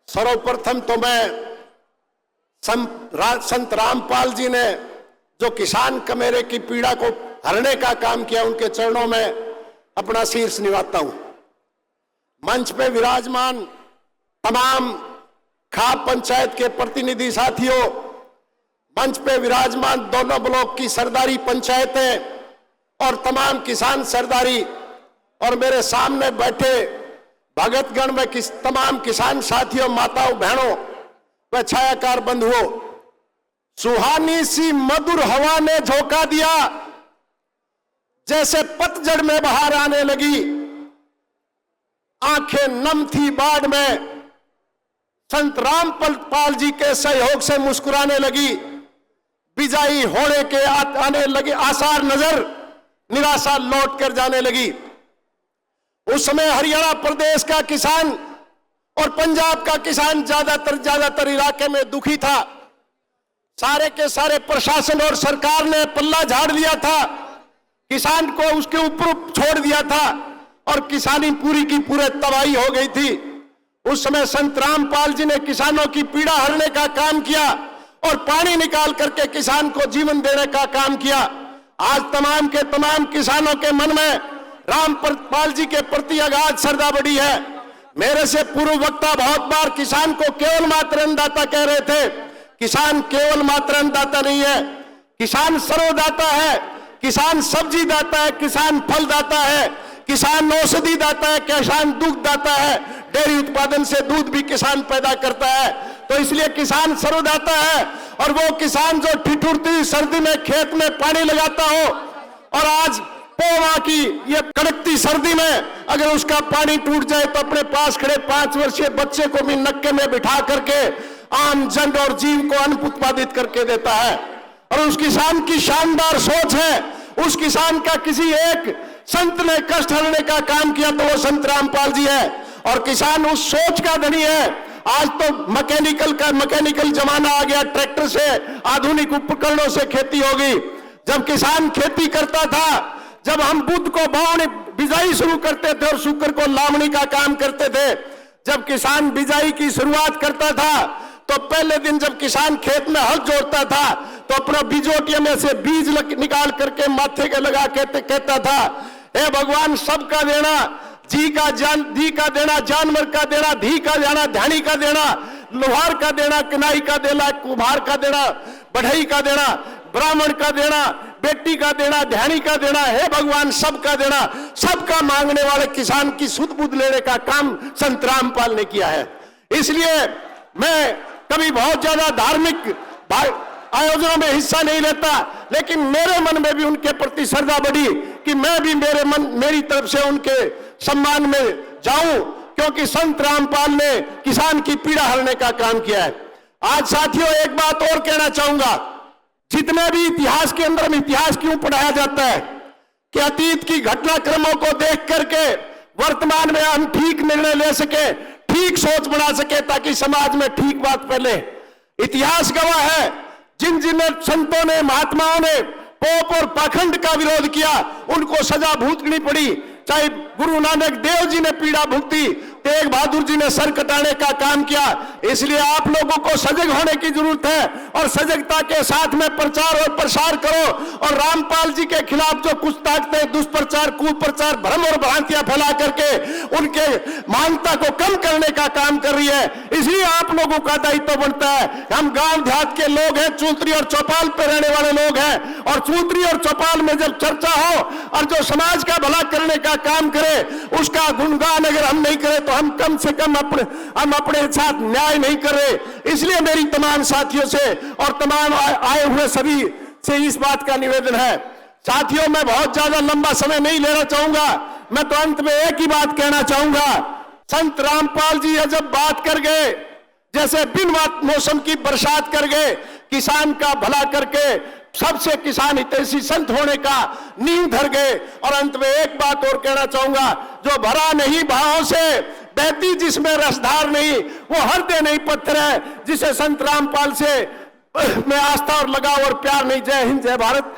सर्वप्रथम तो मैं संत रामपाल जी ने जो किसान कमेरे की पीड़ा को हरने का काम किया, उनके चरणों में अपना शीर्ष निभाता हूं। मंच पे विराजमान तमाम खाप पंचायत के प्रतिनिधि साथियों, मंच पे विराजमान दोनों ब्लॉक की सरदारी पंचायतें और तमाम किसान सरदारी, और मेरे सामने बैठे भगतगण में तमाम किसान साथियों, माताओं, बहनों व छायाकार बंधुओं, सुहानी सी मधुर हवा ने झोंका दिया, जैसे पतझड़ में बाहर आने लगी। आंखें नम थी बाढ़ में, संत रामपाल जी के सहयोग से मुस्कुराने लगी। बिजाई होने के आने लगे आसार नजर, निराशा लौट कर जाने लगी। उस समय हरियाणा प्रदेश का किसान और पंजाब का किसान ज्यादातर इलाके में दुखी था। सारे के सारे प्रशासन और सरकार ने पल्ला झाड़ लिया था, किसान को उसके ऊपर छोड़ दिया था और किसानी पूरी की पूरी तबाही हो गई थी। उस समय संत रामपाल जी ने किसानों की पीड़ा हरने का काम किया और पानी निकाल करके किसान को जीवन देने का काम किया। आज तमाम के तमाम किसानों के मन में रामपाल जी के प्रति अगाध श्रद्धा बढ़ी है। मेरे से पूर्व वक्ता बहुत बार किसान को केवल मात्र अन्नदाता कह रहे थे। किसान केवल मात्र अन्नदाता नहीं है, किसान सर्वदाता है, किसान सब्जी दाता है, किसान फल दाता है, किसान औषधि दाता है, किसान दूध दाता है, डेयरी उत्पादन से दूध भी किसान पैदा करता है। तो इसलिए किसान सर्वदाता है। और वो किसान जो ठिठुरती सर्दी में खेत में पानी लगाता हो और आज पोवा की ये कड़कती सर्दी में अगर उसका पानी टूट जाए तो अपने पास खड़े 5 वर्षीय बच्चे को भी नक्के में बिठा करके आम जन और जीव को अन्न उत्पादित करके देता है। और उस किसान की शानदार सोच है। उस किसान का किसी एक संत ने कष्ट हरने का काम किया तो वो संत रामपाल जी है। और किसान उस सोच का धनी है। आज तो मैकेनिकल जमाना आ गया, ट्रैक्टर से, आधुनिक उपकरणों से खेती होगी। जब किसान खेती करता था, जब हम बुध को बावनी बिजाई शुरू करते थे और शुक्र को लावणी का काम करते थे, जब किसान बिजाई की शुरुआत करता था तो पहले दिन जब किसान खेत में हल जोड़ता था तो अपना बीजोटिया में से बीज निकाल करके माथे के लगा के कहता था, हे भगवान सबका देना, जी का देना, जानवर का देना, धी का देना, ध्यानी का देना, लोहार का देना, कनाई का देना, कुम्हार का देना, बढ़ई का देना, ब्राह्मण का देना, बेटी का देना, ध्यानी का देना, हे भगवान सबका देना। सबका मांगने वाले किसान की सुध बुध लेने का काम संत रामपाल ने किया है। इसलिए मैं कभी बहुत ज्यादा धार्मिक आयोजनों में हिस्सा नहीं लेता, लेकिन मेरे मन में भी उनके प्रति श्रद्धा बढ़ी कि मैं भी मेरी तरफ से उनके सम्मान में जाऊं, क्योंकि संत रामपाल ने किसान की पीड़ा हरने का काम किया है। आज साथियों एक बात और कहना चाहूंगा, जितने भी इतिहास के अंदर में इतिहास क्यों पढ़ाया जाता है कि अतीत की घटनाक्रमों को देख करके वर्तमान में हम ठीक निर्णय ले सके, ठीक सोच बना सके, ताकि समाज में ठीक बात फैले। इतिहास गवाह है, जिन जिन संतों ने, महात्माओं ने पोप और पाखंड का विरोध किया उनको सजा भुगतनी पड़ी। चाहे गुरु नानक देव जी ने पीड़ा भुगती, तेग बहादुर जी ने सर कटाने का काम किया। इसलिए आप लोगों को सजग होने की जरूरत है और सजगता के साथ में प्रचार और प्रसार करो। और रामपाल जी के खिलाफ जो कुछ ताकतें दुष्प्रचार, कुप्रचार, भ्रम और भ्रांतियां फैला करके उनके मानता को कम करने का काम कर रही है, इसलिए आप लोगों का दायित्व बनता है। हम गांव देहात के लोग हैं, चूंतरी और चौपाल पे रहने वाले लोग हैं, और चूंतरी और चौपाल में जब चर्चा हो और जो समाज का भला करने का काम करे, उसका गुणगान अगर हम नहीं करें तो हम कम से कम अपने साथ न्याय नहीं कर रहे। इसलिए मेरी तमाम साथियों से और तमाम आए हुए सभी से इस बात का निवेदन है। साथियों मैं बहुत ज्यादा लंबा समय नहीं लेना चाहूंगा, मैं तो अंत में एक ही बात कहना चाहूंगा। संत रामपाल जी जब बात कर गए, जैसे बिन मौसम की बरसात कर गए, किसान का भला करके सबसे किसान हितैषी संत होने का नींव धर गए। और अंत में एक बात और कहना चाहूंगा, जो भरा नहीं भावों से, बहती जिसमें रसधार नहीं, वो हृदय नहीं पत्थर है, जिसे संत रामपाल से में आस्था और लगाव और प्यार नहीं। जय हिंद, जय भारत।